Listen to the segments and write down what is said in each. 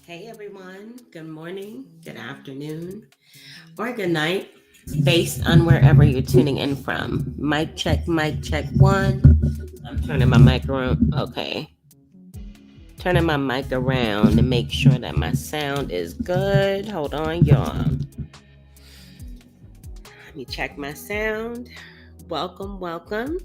Hey everyone, good morning, good afternoon, or good night, based on wherever you're tuning in from. Mic check one. I'm turning my mic around. Okay. Turning my mic around to make sure that my sound is good. Hold on, y'all. Let me check my sound. Welcome, welcome.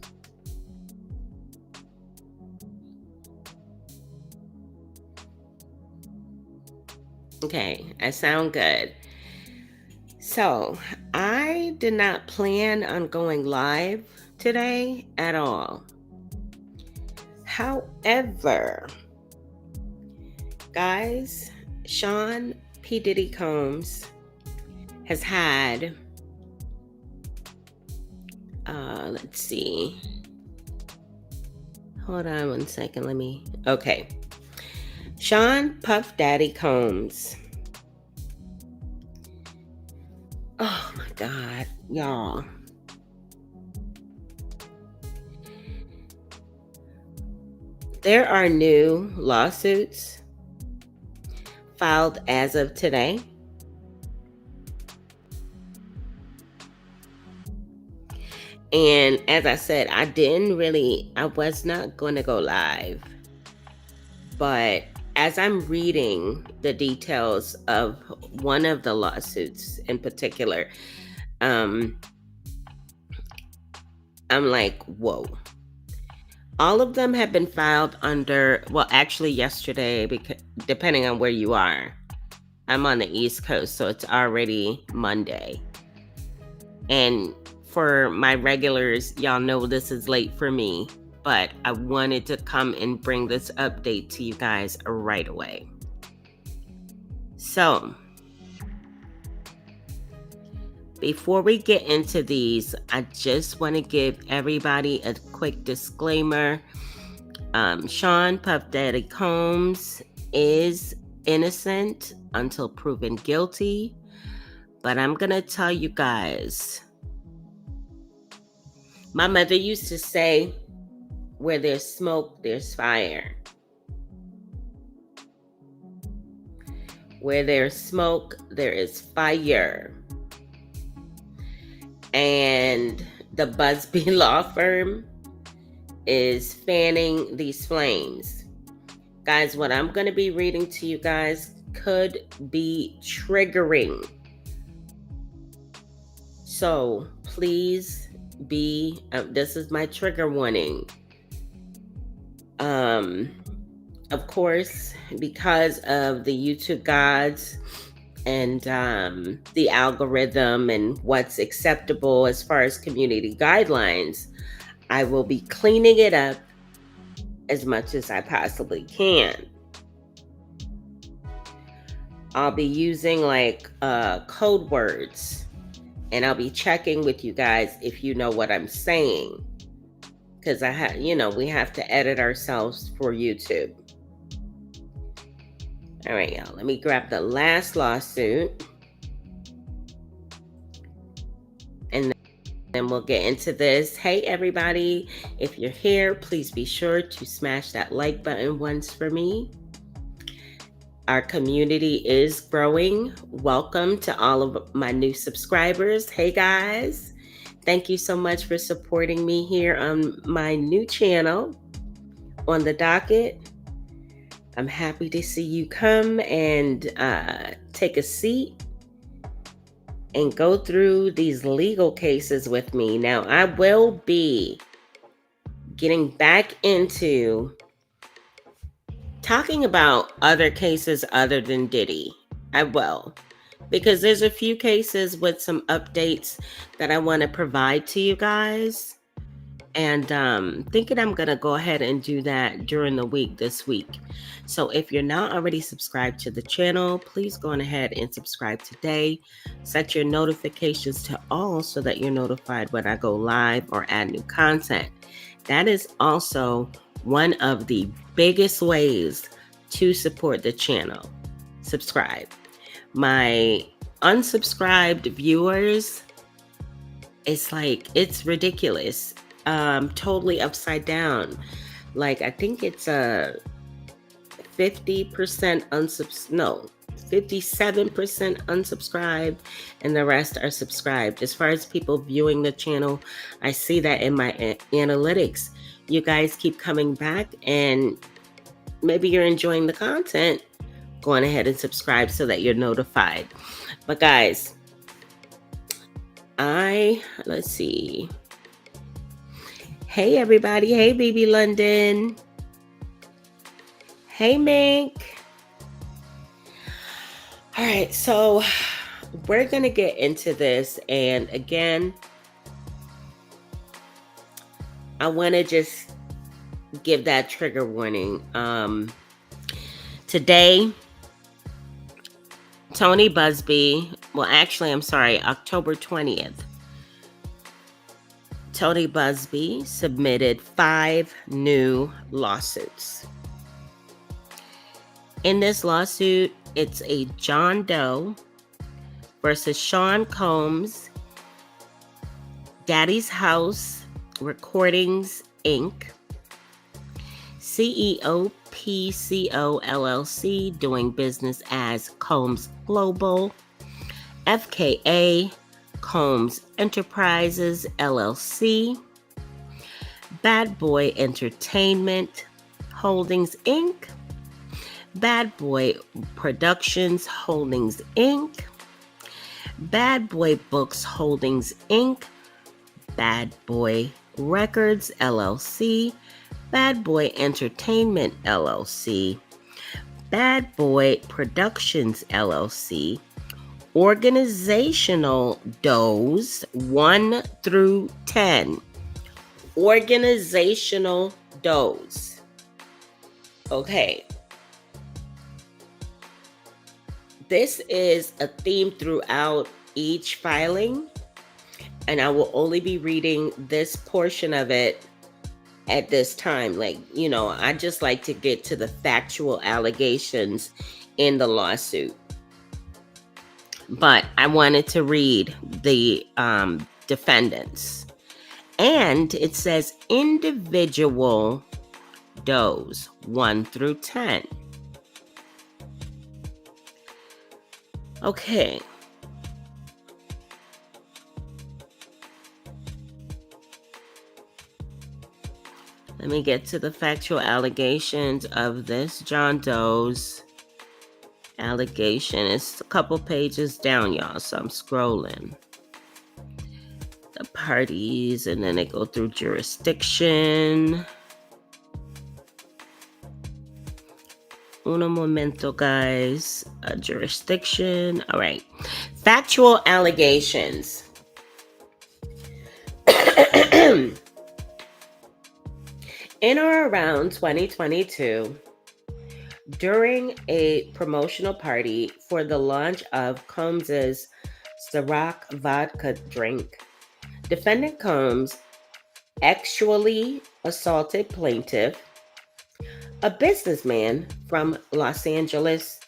Okay, I sound good. So, I did not plan on going live today at all. However, guys, Sean P. Diddy Combs has had, let's see. Hold on one second. Okay. Sean Puff Daddy Combs. Oh my God, y'all. There are new lawsuits filed as of today. And as I said, I was not going to go live. But as I'm reading the details of one of the lawsuits in particular, I'm like, whoa. All of them have been filed under, well, actually yesterday, because depending on where you are. I'm on the East Coast, so it's already Monday. And for my regulars, y'all know this is late for me, but I wanted to come and bring this update to you guys right away. So, before we get into these, I just want to give everybody a quick disclaimer. Sean Puff Daddy Combs is innocent until proven guilty. But I'm going to tell you guys, my mother used to say, where there's smoke, there's fire. Where there's smoke, there is fire. And the Busby Law Firm is fanning these flames. Guys, what I'm going to be reading to you guys could be triggering. So please this is my trigger warning. Of course, because of the YouTube gods and the algorithm and what's acceptable as far as community guidelines, I will be cleaning it up as much as I possibly can. I'll be using code words, and I'll be checking with you guys if you know what I'm saying, because we have to edit ourselves for YouTube. All right, y'all, let me grab the last lawsuit, and then we'll get into this. Hey, everybody, if you're here, please be sure to smash that like button once for me. Our community is growing. Welcome to all of my new subscribers. Hey, guys. Thank you so much for supporting me here on my new channel on the Docket. I'm happy to see you come and take a seat and go through these legal cases with me. Now, I will be getting back into talking about other cases other than Diddy. I will, because there's a few cases with some updates that I want to provide to you guys. And thinking I'm going to go ahead and do that during the week this week. So if you're not already subscribed to the channel, please go on ahead and subscribe today. Set your notifications to all so that you're notified when I go live or add new content. That is also one of the biggest ways to support the channel. Subscribe. My unsubscribed viewers, it's ridiculous. Totally upside down. I think it's 50% 57% unsubscribed, and the rest are subscribed. As far as people viewing the channel, I see that in my analytics. You guys keep coming back, and maybe you're enjoying the content. Go on ahead and subscribe so that you're notified. But guys, let's see. Hey everybody. Hey BB London. Hey Mink. All right, so we're going to get into this. And again, I want to just give that trigger warning. Today, Tony Busby, October 20th, Tony Busby submitted 5 new lawsuits. In this lawsuit, it's a John Doe versus Sean Combs, Daddy's House Recordings, Inc., CEO PCO LLC, doing business as Combs Global, FKA Combs Enterprises LLC, Bad Boy Entertainment Holdings, Inc., Bad Boy Productions Holdings, Inc., Bad Boy Books Holdings, Inc., Bad Boy Records LLC, Bad Boy Entertainment LLC, Bad Boy Productions LLC, Organizational Does 1 through 10. Organizational Does. Okay. This is a theme throughout each filing, and I will only be reading this portion of it at this time. I just like to get to the factual allegations in the lawsuit. But I wanted to read the defendants. And it says individual does 1 through 10. Okay. Let me get to the factual allegations of this John Doe's allegation. It's a couple pages down, y'all, so I'm scrolling. The parties, and then they go through jurisdiction. Uno momento, guys. Jurisdiction. All right. Factual allegations. In or around 2022, during a promotional party for the launch of Combs's Ciroc vodka drink, defendant Combs actually assaulted plaintiff, a businessman from the Los Angeles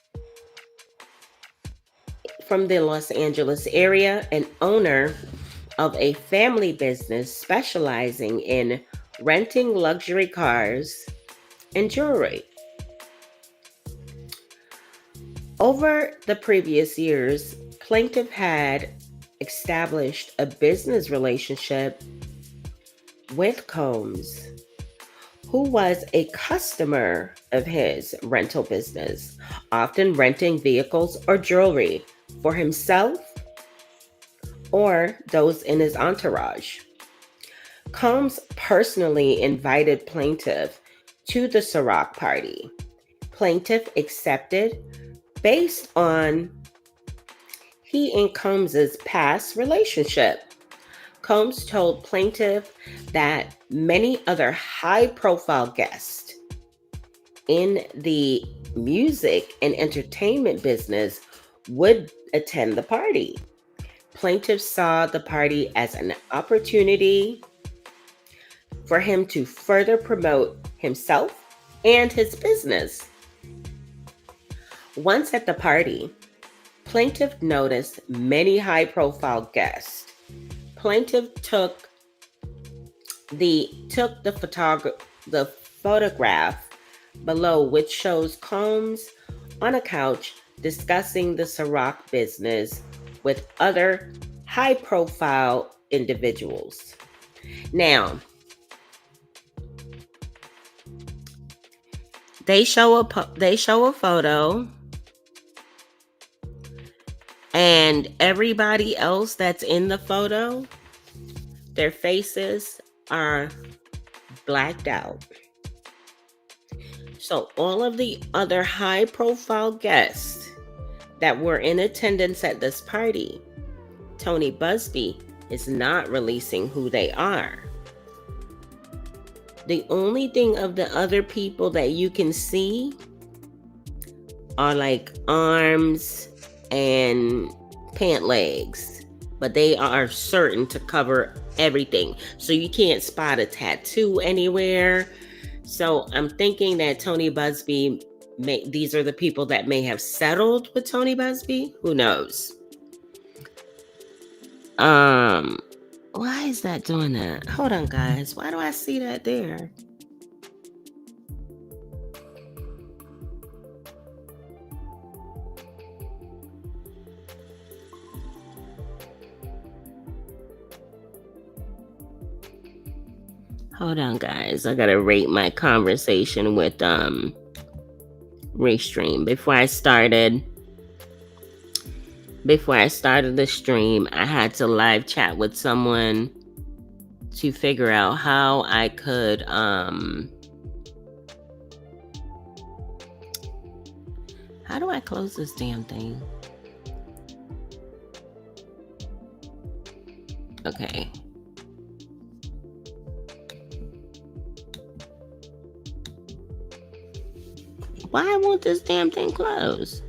area, and owner of a family business specializing in renting luxury cars and jewelry. Over the previous years, plaintiff had established a business relationship with Combs, who was a customer of his rental business, often renting vehicles or jewelry for himself or those in his entourage. Combs personally invited plaintiff to the Ciroc party. Plaintiff accepted based on he and Combs's past relationship. Combs told plaintiff that many other high-profile guests in the music and entertainment business would attend the party. Plaintiff saw the party as an opportunity for him to further promote himself and his business. Once at the party, plaintiff noticed many high-profile guests. Plaintiff took the photograph below, which shows Combs on a couch discussing the Ciroc business with other high-profile individuals. Now, they show a photo, and everybody else that's in the photo, their faces are blacked out. So all of the other high-profile guests that were in attendance at this party, Tony Busby is not releasing who they are. The only thing of the other people that you can see are like arms and pant legs, but they are certain to cover everything. So you can't spot a tattoo anywhere. So I'm thinking that Tony Busby, these are the people that may have settled with Tony Busby. Who knows? Why is that doing that? Hold on, guys. Why do I see that there? Hold on, guys. I gotta rate my conversation with Restream. Before I started the stream, I had to live chat with someone to figure out how I could how do I close this damn thing? Okay. Why won't this damn thing close?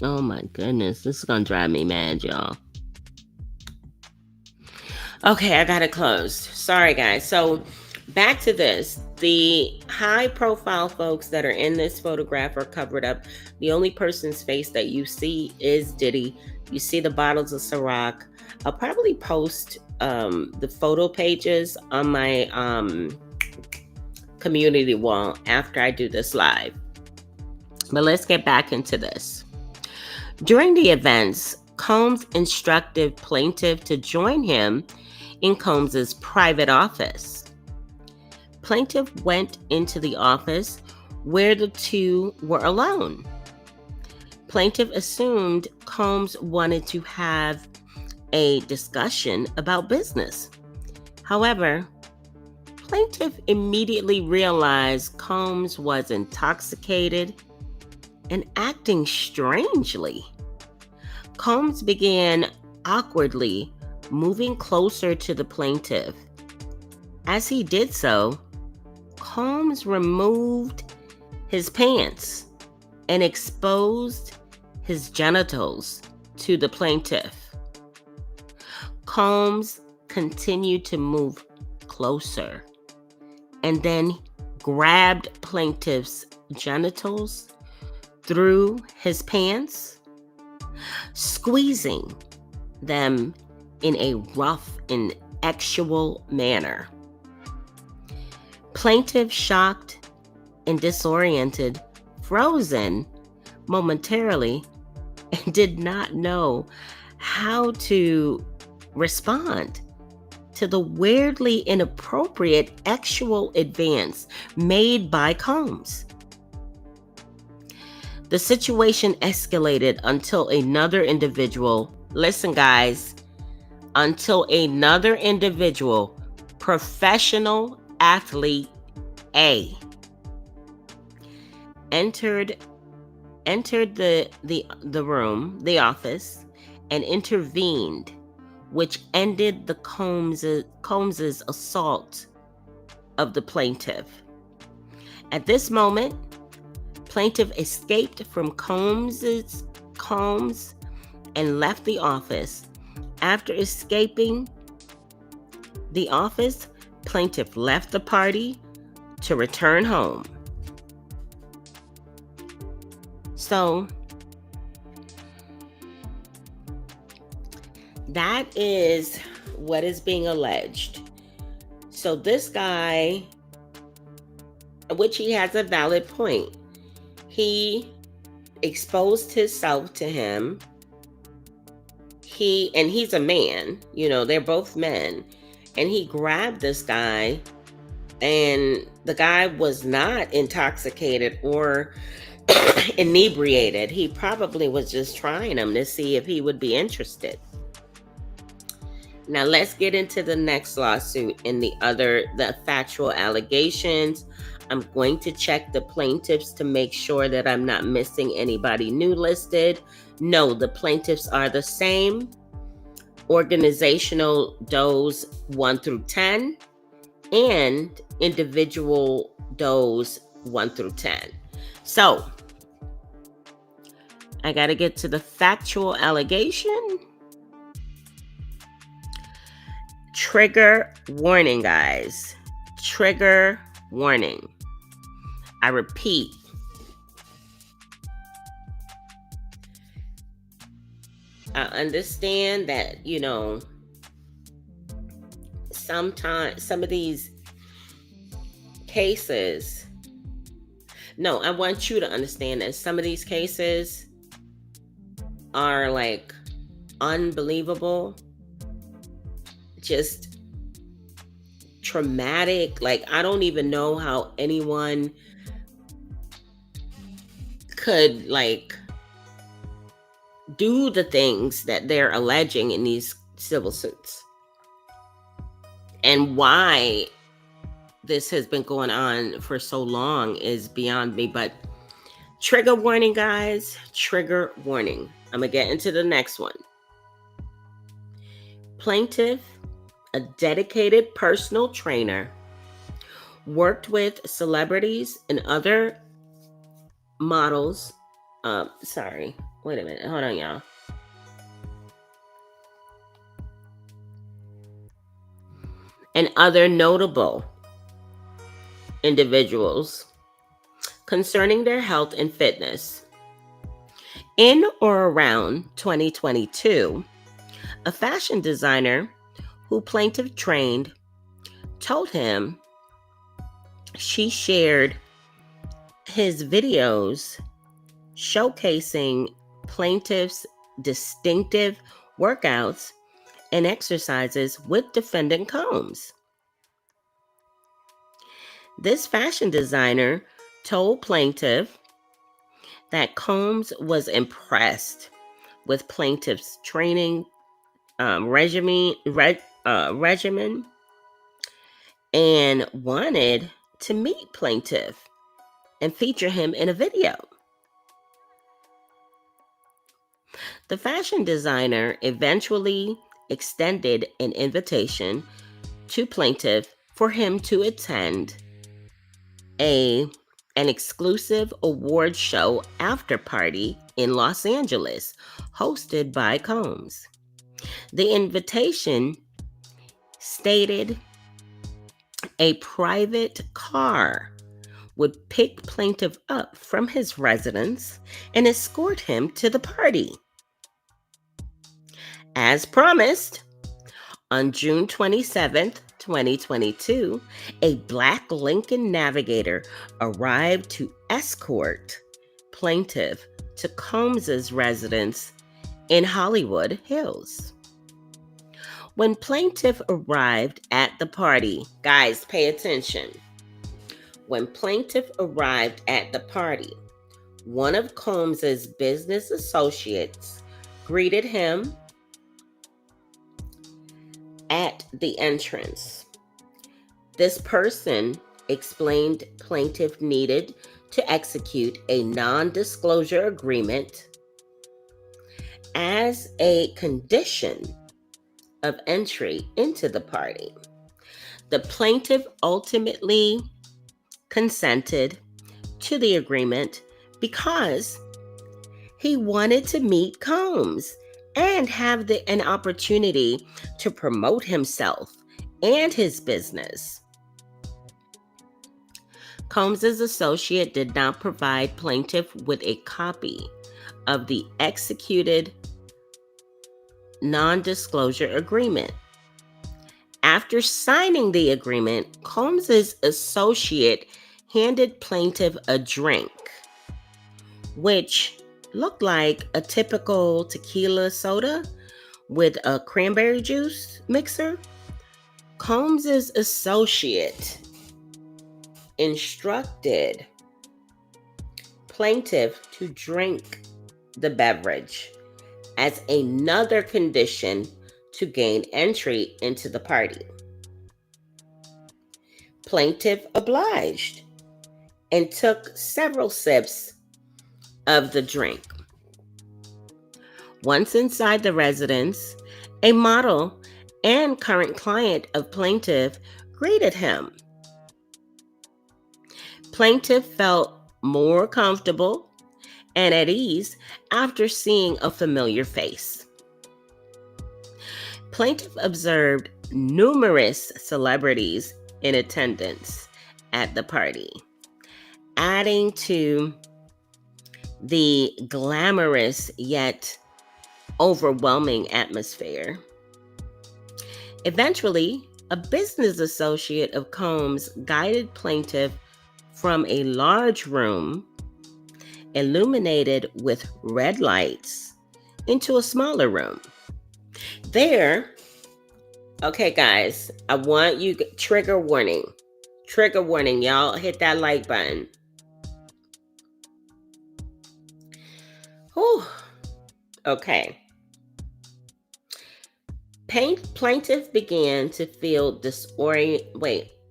Oh my goodness, this is gonna drive me mad, y'all. Okay, I got it closed. Sorry, guys. So back to this. The high profile folks that are in this photograph are covered up. The only person's face that you see is Diddy. You see the bottles of Ciroc. I'll probably post the photo pages on my community wall after I do this live. But let's get back into this. During the events, Combs instructed plaintiff to join him in Combs's private office. Plaintiff went into the office where the two were alone. Plaintiff assumed Combs wanted to have a discussion about business. However, plaintiff immediately realized Combs was intoxicated and acting strangely. Combs began awkwardly moving closer to the plaintiff. As he did so, Combs removed his pants and exposed his genitals to the plaintiff. Combs continued to move closer and then grabbed plaintiff's genitals through his pants, squeezing them in a rough and sexual manner. Plaintiff, shocked and disoriented, frozen momentarily, and did not know how to respond to the weirdly inappropriate sexual advance made by Combs. The situation escalated until another individual, listen guys, until another individual, professional athlete A, entered the room, the office, and intervened, which ended the Combs's assault of the plaintiff. At this moment, plaintiff escaped from Combs and left the office. After escaping the office, plaintiff left the party to return home. So, That is what is being alleged. So this guy, which he has a valid point, he exposed himself to him. He's a man, they're both men. And he grabbed this guy, and the guy was not intoxicated or inebriated. He probably was just trying him to see if he would be interested. Now let's get into the next lawsuit and the factual allegations. I'm going to check the plaintiffs to make sure that I'm not missing anybody new listed. No, the plaintiffs are the same. Organizational does 1 through 10 and individual does 1 through 10. So I got to get to the factual allegation. Trigger warning, guys. Trigger warning. I repeat. I understand that, sometimes some of these cases, no, I want you to understand that some of these cases are like unbelievable, just traumatic. Like, I don't even know how anyone could do the things that they're alleging in these civil suits, and why this has been going on for so long is beyond me. But trigger warning, guys. Trigger warning. I'm gonna get into the next one. Plaintiff, a dedicated personal trainer, worked with celebrities and other models. Wait a minute. Hold on, y'all. And other notable individuals concerning their health and fitness. In or around 2022, a fashion designer who plaintiff trained told him she shared his videos showcasing plaintiff's distinctive workouts and exercises with defendant Combs. This fashion designer told plaintiff that Combs was impressed with plaintiff's training regimen and wanted to meet plaintiff and feature him in a video. The fashion designer eventually extended an invitation to plaintiff for him to attend an exclusive award show after party in Los Angeles, hosted by Combs. The invitation stated a private car would pick plaintiff up from his residence and escort him to the party. As promised, on June 27th, 2022, a black Lincoln Navigator arrived to escort plaintiff to Combs's residence in Hollywood Hills. When plaintiff arrived at the party, guys, pay attention. When plaintiff arrived at the party, one of Combs's business associates greeted him at the entrance. This person explained plaintiff needed to execute a non-disclosure agreement as a condition of entry into the party. The plaintiff ultimately consented to the agreement because he wanted to meet Combs and have an opportunity to promote himself and his business. Combs's associate did not provide plaintiff with a copy of the executed non-disclosure agreement. After signing the agreement, Combs's associate handed plaintiff a drink, which looked like a typical tequila soda with a cranberry juice mixer. Combs's associate instructed plaintiff to drink the beverage as another condition to gain entry into the party. Plaintiff obliged and took several sips of the drink. Once inside the residence, a model and current client of plaintiff greeted him. Plaintiff felt more comfortable and at ease after seeing a familiar face. Plaintiff observed numerous celebrities in attendance at the party, adding to the glamorous yet overwhelming atmosphere. Eventually, a business associate of Combs guided plaintiff from a large room illuminated with red lights into a smaller room. There, okay guys, I want you, trigger warning, y'all hit that like button. Whew. Okay. Plaintiff began to feel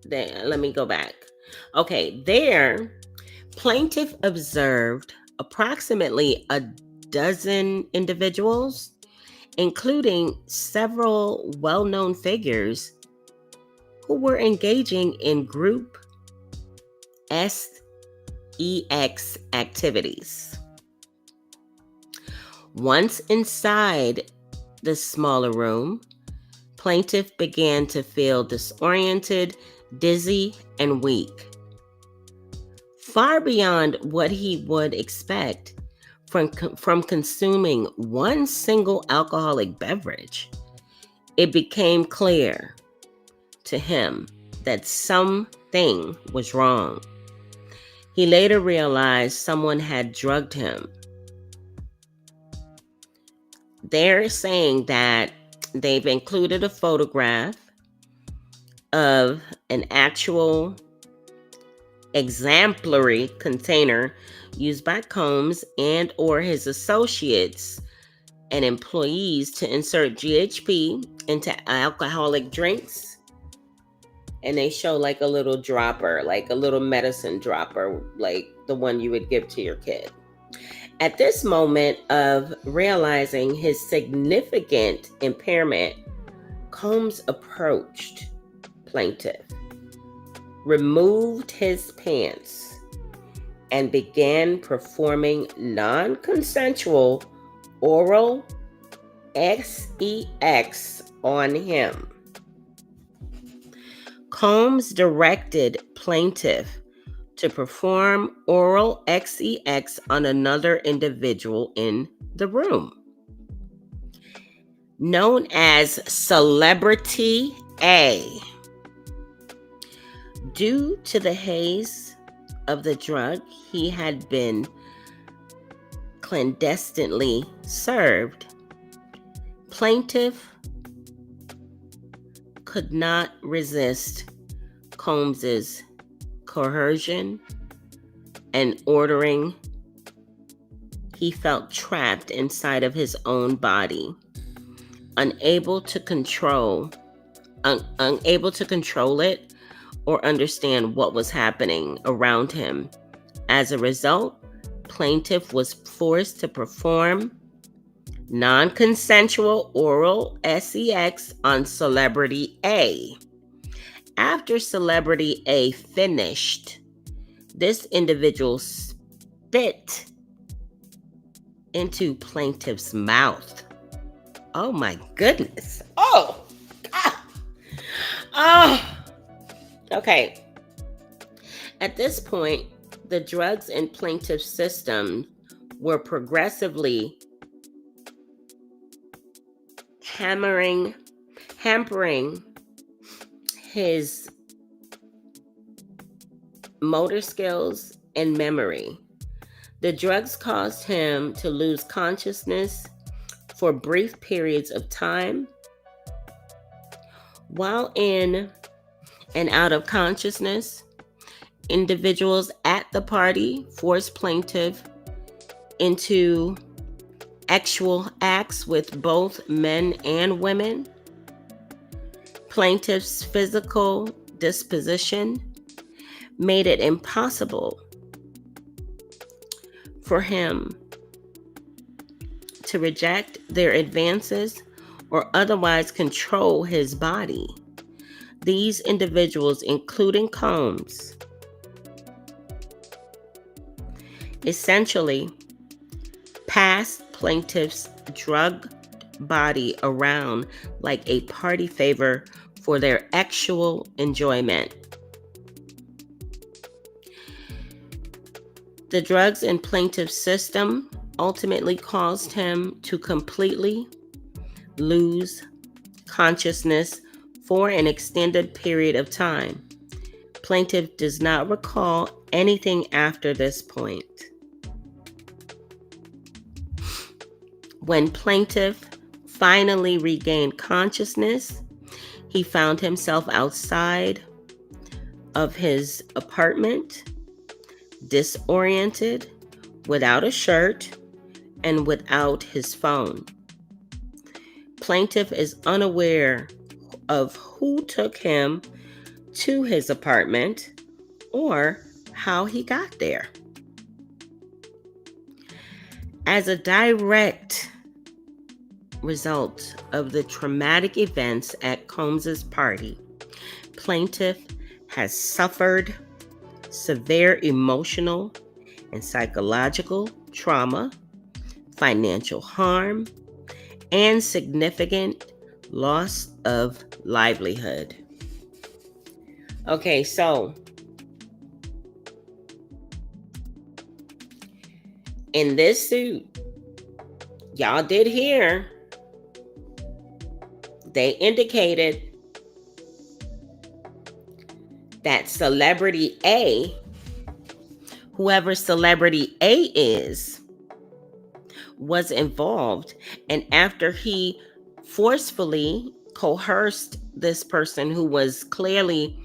let me go back. Okay, there, plaintiff observed approximately a dozen individuals, including several well-known figures who were engaging in group sex activities. Once inside the smaller room, plaintiff began to feel disoriented, dizzy, and weak. Far beyond what he would expect from consuming one single alcoholic beverage, it became clear to him that something was wrong. He later realized someone had drugged him. They're saying that they've included a photograph of an actual exemplary container used by Combs and or his associates and employees to insert GHB into alcoholic drinks. And they show like a little dropper, like a little medicine dropper, like the one you would give to your kid. At this moment of realizing his significant impairment, Combs approached plaintiff, removed his pants, and began performing non-consensual oral sex on him. Combs directed plaintiff to perform oral sex on another individual in the room, known as Celebrity A. Due to the haze of the drug he had been clandestinely served, plaintiff could not resist Combs's coercion and ordering. He felt trapped inside of his own body, unable to control it or understand what was happening around him. As a result, plaintiff was forced to perform non-consensual oral sex on Celebrity A. After Celebrity A finished, this individual spit into plaintiff's mouth. Oh my goodness. Oh, God. Oh. Okay. At this point, the drugs in plaintiff's system were progressively hampering his motor skills and memory. The drugs caused him to lose consciousness for brief periods of time. While in and out of consciousness, individuals at the party forced plaintiff into sexual acts with both men and women. Plaintiff's physical disposition made it impossible for him to reject their advances or otherwise control his body. These individuals, including Combs, essentially passed plaintiff's drugged body around like a party favor for their actual enjoyment. The drugs in plaintiff's system ultimately caused him to completely lose consciousness for an extended period of time. Plaintiff does not recall anything after this point. When plaintiff finally regained consciousness, he found himself outside of his apartment, disoriented, without a shirt, and without his phone. Plaintiff is unaware of who took him to his apartment or how he got there. As a direct result of the traumatic events at Combs's party, plaintiff has suffered severe emotional and psychological trauma, financial harm, and significant loss of livelihood. Okay, so in this suit, y'all did hear, they indicated that Celebrity A, whoever Celebrity A is, was involved. And after he forcefully coerced this person who was clearly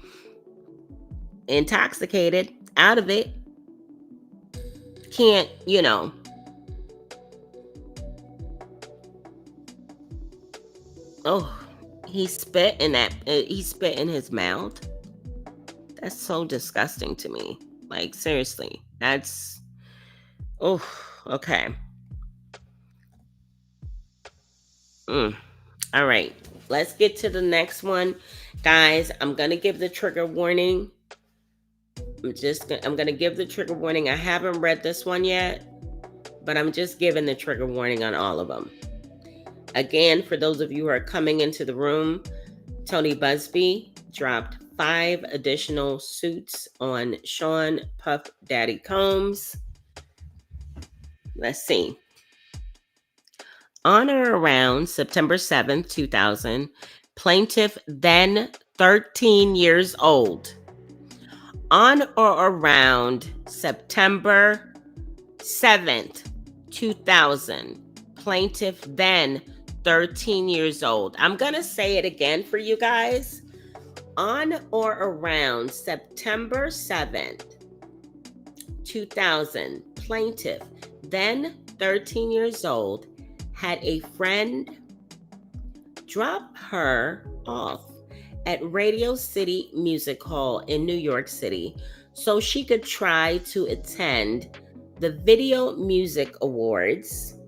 intoxicated out of it, can't, he spit in his mouth. That's so disgusting to me. Like, seriously, okay. All right, let's get to the next one. Guys, I'm going to give the trigger warning. I'm going to give the trigger warning. I haven't read this one yet, but I'm just giving the trigger warning on all of them. Again, for those of you who are coming into the room, Tony Busby dropped 5 additional suits on Sean Puff Daddy Combs. Let's see. On or around September 7th, 2000, plaintiff, then 13 years old. On or around September 7th, 2000, plaintiff, then 13 years old. I'm going to say it again for you guys. On or around September 7th, 2000, plaintiff, then 13 years old, had a friend drop her off at Radio City Music Hall in New York City so she could try to attend the Video Music Awards,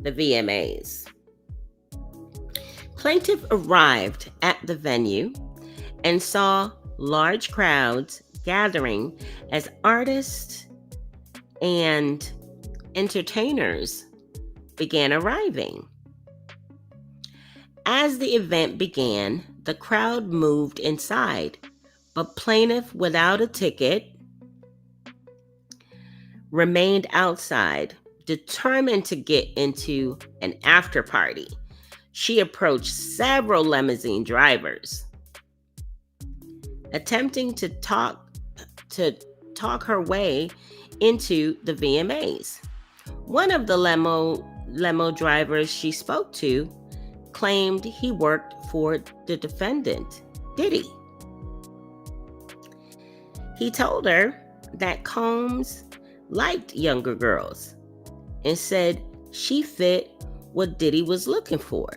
the VMAs. Plaintiff arrived at the venue and saw large crowds gathering as artists and entertainers began arriving. As the event began, the crowd moved inside, but plaintiff, without a ticket, remained outside, determined to get into an after party. she approached several limousine drivers, attempting to talk her way into the VMAs. One of the limo drivers she spoke to claimed he worked for the defendant, Diddy. He told her that Combs liked younger girls and said she fit what Diddy was looking for.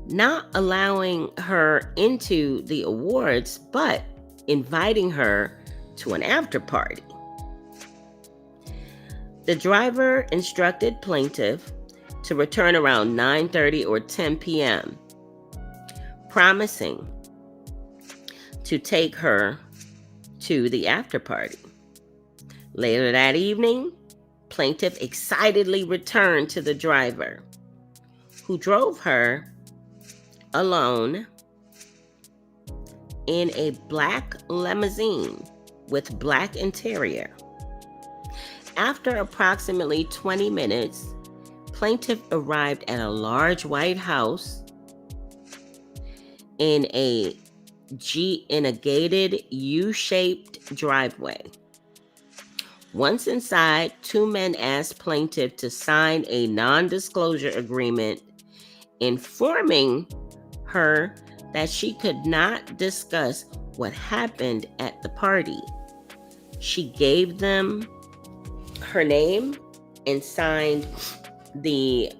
Not allowing her into the awards, but inviting her to an after party. The driver instructed plaintiff to return around 9:30 or 10 p.m., promising to take her to the after party. Later that evening, plaintiff excitedly returned to the driver, who drove her alone in a black limousine with black interior. After approximately 20 minutes, plaintiff arrived at a large white house in a gated U-shaped driveway. Once inside, two men asked plaintiff to sign a non-disclosure agreement, informing her that she could not discuss what happened at the party. She gave them her name and signed the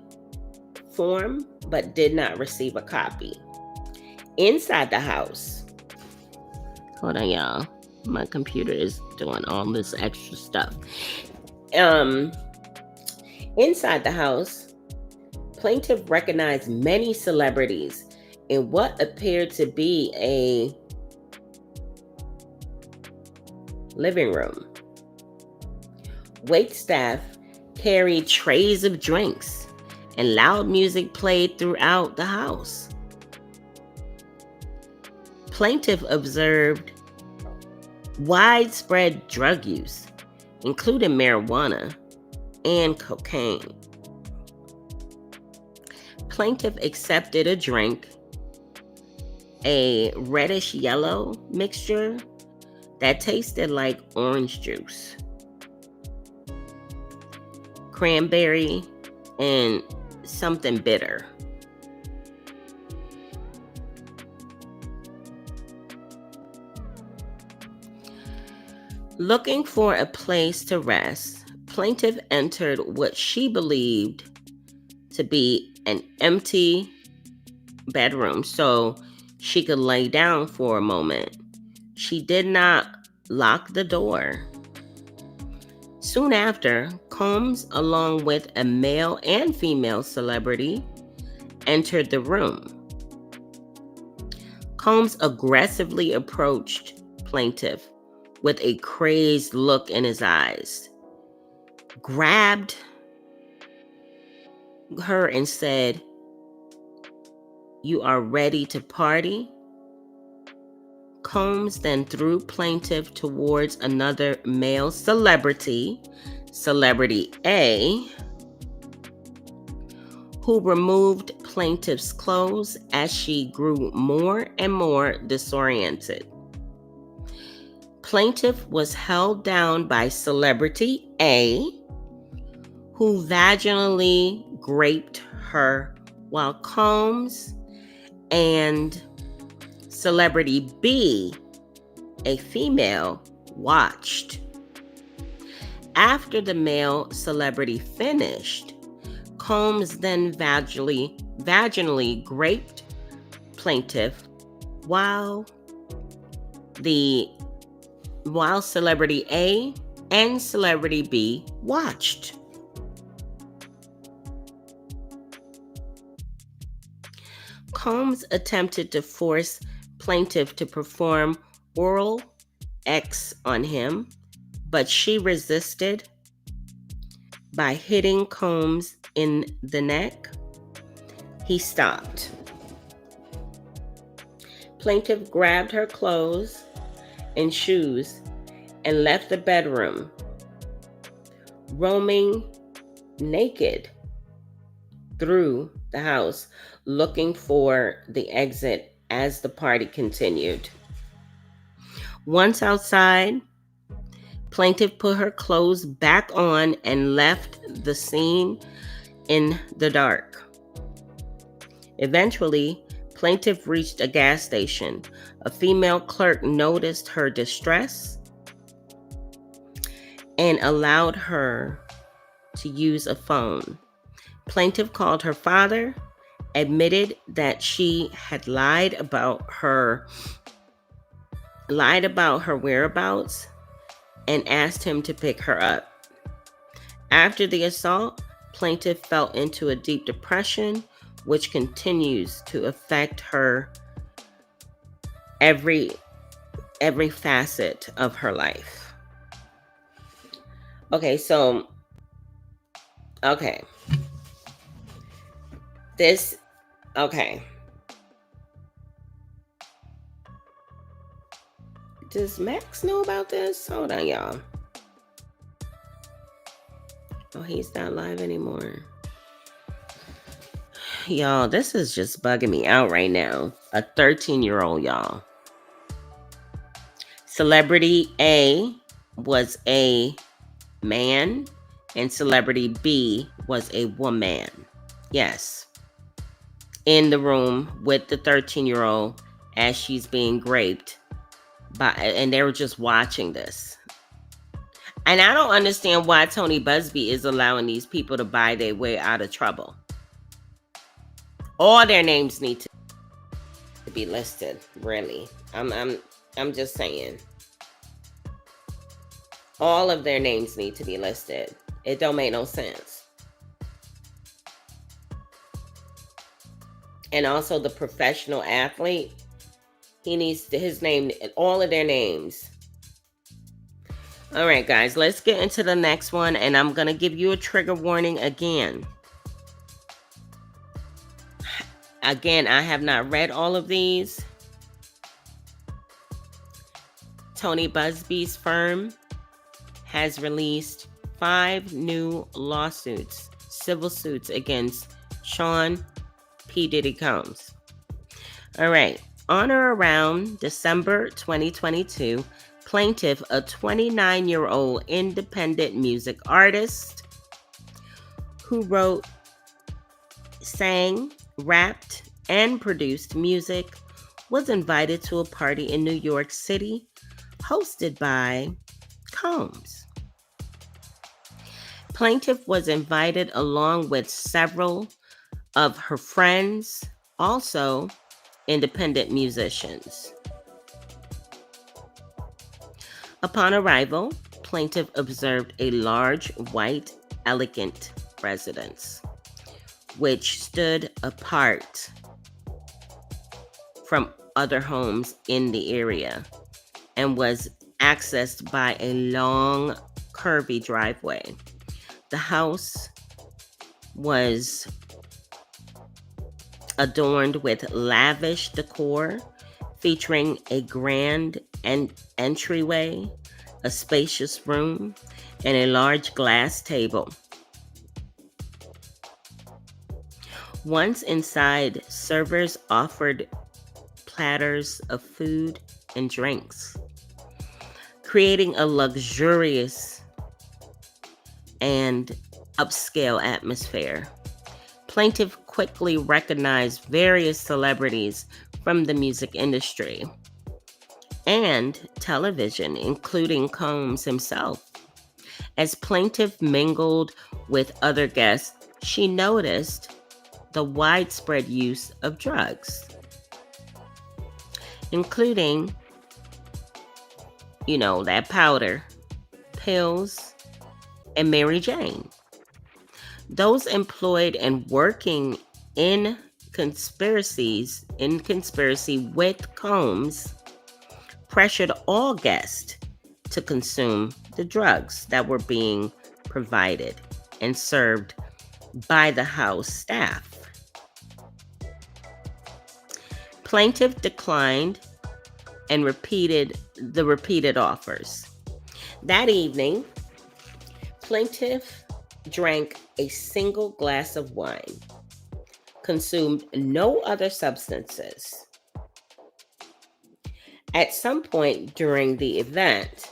form, but did not receive a copy. Inside the house, hold on, y'all. My computer is doing all this extra stuff. Inside the house, plaintiff recognized many celebrities in what appeared to be a living room. Waitstaff carried trays of drinks, and loud music played throughout the house. Plaintiff observed widespread drug use, including marijuana and cocaine. Plaintiff accepted a drink, a reddish yellow mixture that tasted like orange juice, cranberry, and something bitter. Looking for a place to rest, plaintiff entered what she believed to be an empty bedroom so she could lay down for a moment. She did not lock the door. Soon after, Combs, along with a male and female celebrity, entered the room. Combs aggressively approached plaintiff with a crazed look in his eyes, grabbed her and said, "You are ready to party?" Combs then threw plaintiff towards another male celebrity, Celebrity A, who removed plaintiff's clothes as she grew more and more disoriented. Plaintiff was held down by Celebrity A, who vaginally raped her, while Combs and Celebrity B, a female, watched. After the male celebrity finished, Combs then vaginally raped plaintiff while Celebrity A and Celebrity B watched. Combs attempted to force plaintiff to perform oral X on him, but she resisted by hitting Combs in the neck. He stopped. Plaintiff grabbed her clothes and shoes and left the bedroom, roaming naked through the house looking for the exit as the party continued. Once outside, plaintiff put her clothes back on and left the scene in the dark. Eventually, plaintiff reached a gas station. A female clerk noticed her distress and allowed her to use a phone. Plaintiff called her father, admitted that she had lied about her whereabouts, and asked him to pick her up. After the assault, plaintiff fell into a deep depression, which continues to affect her every facet of her life. Okay. Does Max know about this? Hold on, y'all. Oh, he's not live anymore. Y'all, this is just bugging me out right now. A 13-year-old, y'all. Celebrity A was a man and celebrity B was a woman. Yes. In the room with the 13-year-old as she's being raped. And they were just watching this. And I don't understand why Tony Busby is allowing these people to buy their way out of trouble. All their names need to be listed, really. I'm just saying. All of their names need to be listed. It don't make no sense. And also the professional athlete, he needs his name, all of their names. All right, guys, let's get into the next one. And I'm going to give you a trigger warning again. Again, I have not read all of these. Tony Busby's firm has released 5 new lawsuits, civil suits against Sean P. Diddy Combs. All right. On or around December 2022, plaintiff, a 29-year-old independent music artist who wrote, sang, rapped, and produced music, was invited to a party in New York City hosted by Combs. Plaintiff was invited along with several of her friends, also independent musicians. Upon arrival, plaintiff observed a large, white, elegant residence, which stood apart from other homes in the area and was accessed by a long, curvy driveway. The house was adorned with lavish decor, featuring a grand entryway, a spacious room, and a large glass table. Once inside, servers offered platters of food and drinks, creating a luxurious and upscale atmosphere. Plaintiff quickly recognized various celebrities from the music industry and television, including Combs himself. As plaintiff mingled with other guests, she noticed the widespread use of drugs, including, that powder, pills, and Mary Jane. Those employed and working in conspiracy with Combs pressured all guests to consume the drugs that were being provided and served by the house staff. Plaintiff declined and repeated offers. That evening, plaintiff drank a single glass of wine consumed no other substances. At some point during the event,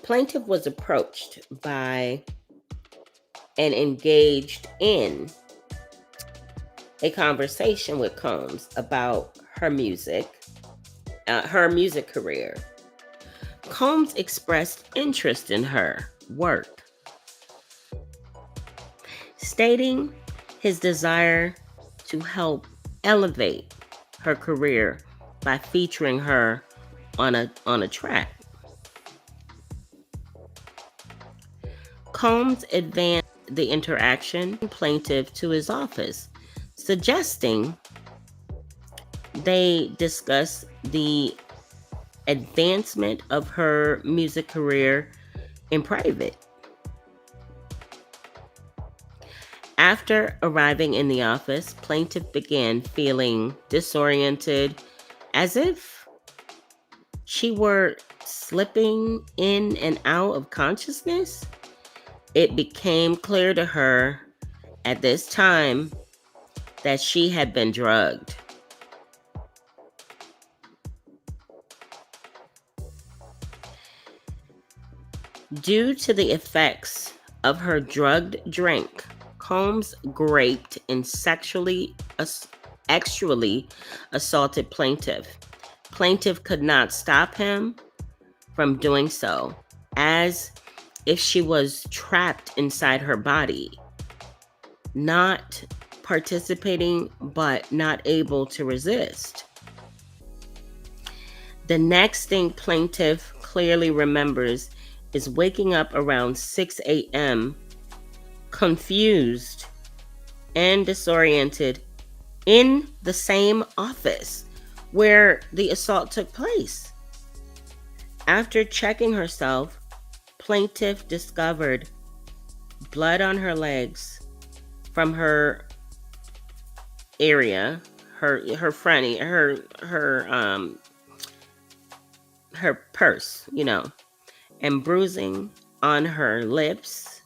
plaintiff was approached by and engaged in a conversation with Combs about her music career. Combs expressed interest in her work, stating his desire to help elevate her career by featuring her on a track. Combs advanced the interaction plaintiff to his office, suggesting they discuss the advancement of her music career in private. After arriving in the office, plaintiff began feeling disoriented, as if she were slipping in and out of consciousness. It became clear to her at this time that she had been drugged. Due to the effects of her drugged drink, Combs raped and sexually assaulted plaintiff. Plaintiff could not stop him from doing so, as if she was trapped inside her body, not participating but not able to resist. The next thing plaintiff clearly remembers is waking up around 6 a.m. confused and disoriented in the same office where the assault took place. After checking herself, plaintiff discovered blood on her legs from her area, her purse, and bruising on her lips.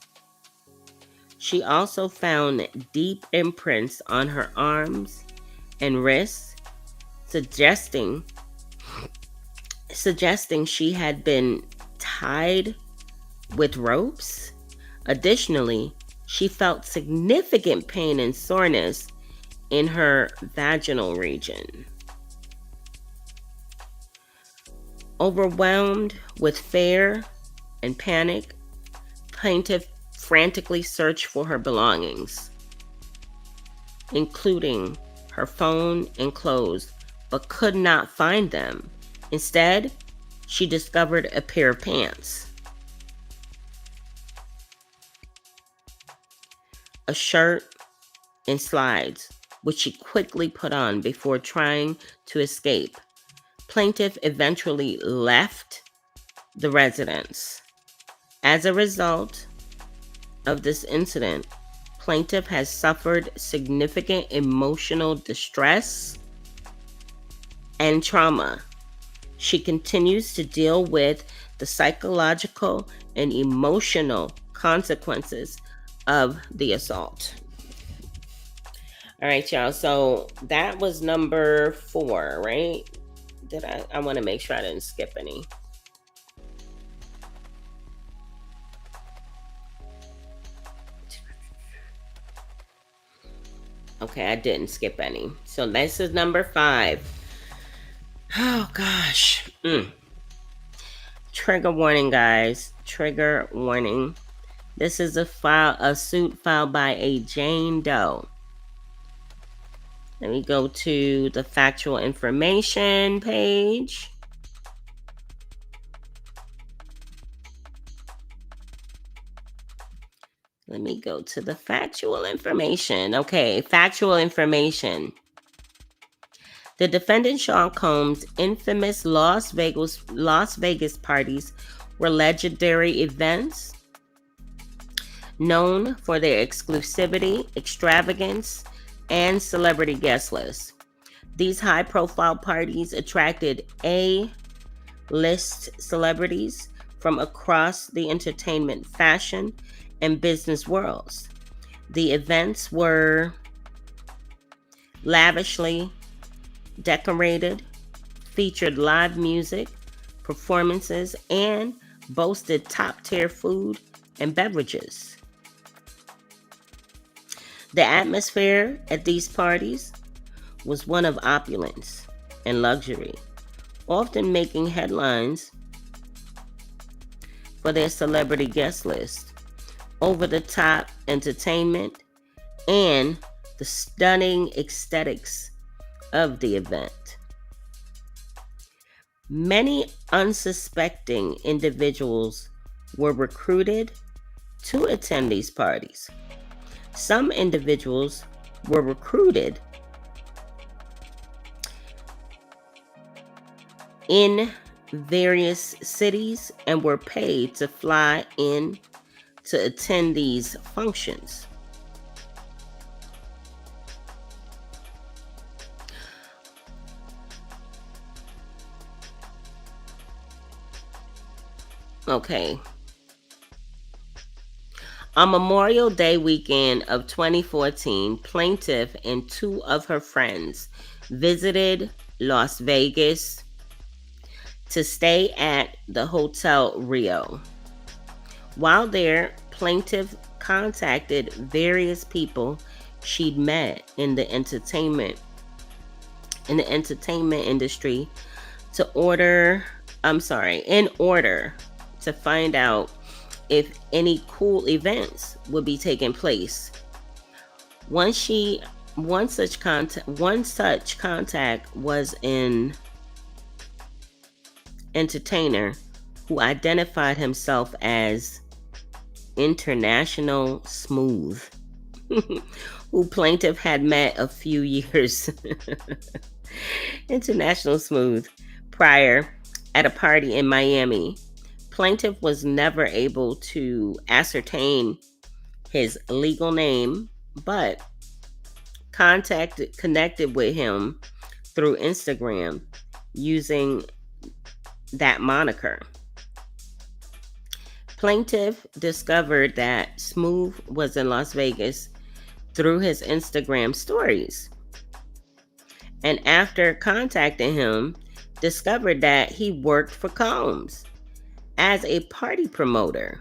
She also found deep imprints on her arms and wrists, suggesting she had been tied with ropes. Additionally, she felt significant pain and soreness in her vaginal region. Overwhelmed with fear and panic, plaintiff frantically searched for her belongings, including her phone and clothes, but could not find them. Instead, she discovered a pair of pants, a shirt, and slides, which she quickly put on before trying to escape. Plaintiff eventually left the residence. As a result of this incident, plaintiff has suffered significant emotional distress and trauma. She continues to deal with the psychological and emotional consequences of the assault. All right, y'all. So that was number 4, right? I want to make sure I didn't skip any. Okay, I didn't skip any. So this is number 5. Oh gosh. Trigger warning, guys. Trigger warning. This is a suit filed by a Jane Doe. Let me go to the factual information page. Let me go to the factual information. Okay, factual information. The defendant Sean Combs' infamous Las Vegas parties were legendary events known for their exclusivity, extravagance, and celebrity guest lists. These high-profile parties attracted A-list celebrities from across the entertainment, fashion, and business worlds. The events were lavishly decorated, featured live music, performances, and boasted top tier food and beverages. The atmosphere at these parties was one of opulence and luxury, often making headlines for their celebrity guest list, over the top entertainment, and the stunning aesthetics of the event. Many unsuspecting individuals were recruited to attend these parties. Some individuals were recruited in various cities and were paid to fly in to attend these functions. Okay. On Memorial Day weekend of 2014, plaintiff and two of her friends visited Las Vegas to stay at the Hotel Rio. While there, plaintiff contacted various people she'd met in the entertainment industry in order to find out if any cool events would be taking place. One such contact was an entertainer who identified himself as International Smooth, who plaintiff had met a few years International Smooth prior at a party in Miami. Plaintiff was never able to ascertain his legal name, but connected with him through Instagram using that moniker. Plaintiff discovered that Smooth was in Las Vegas through his Instagram stories, and after contacting him, discovered that he worked for Combs as a party promoter.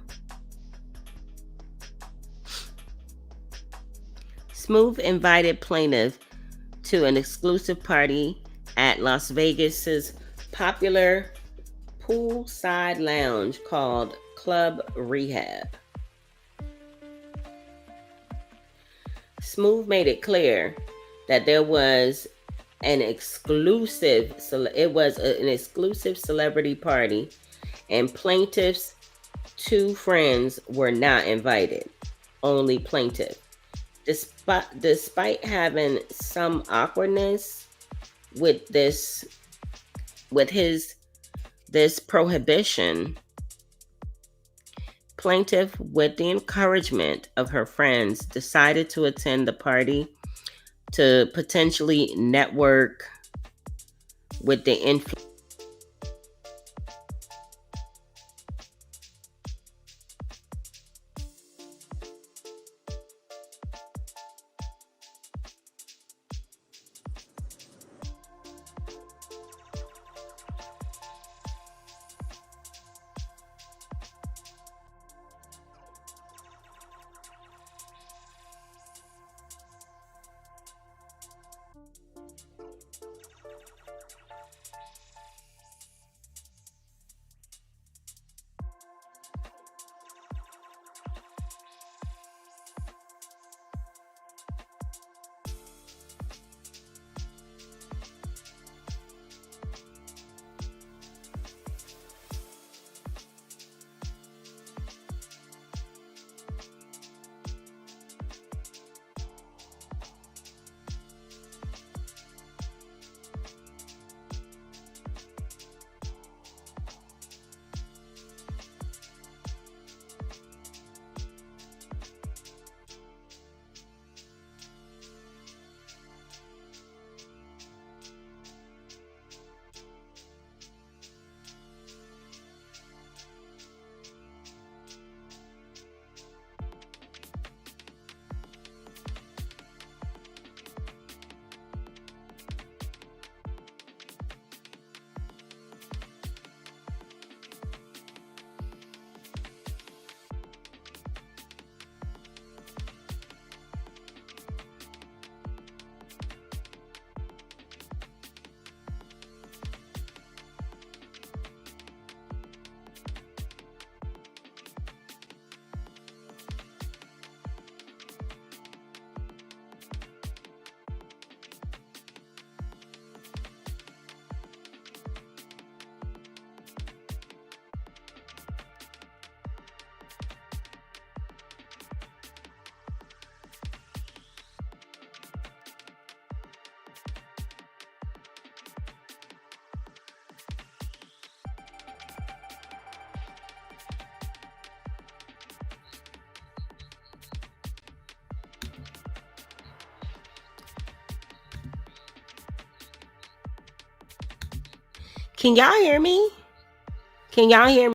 Smooth invited plaintiff to an exclusive party at Las Vegas's popular poolside lounge called Club Rehab. Smooth made it clear that there was an exclusive celebrity party, and plaintiff's two friends were not invited. Only plaintiff. Despite having some awkwardness with this prohibition, plaintiff, with the encouragement of her friends, decided to attend the party to potentially network with the influence. Can y'all hear me? Can y'all hear me?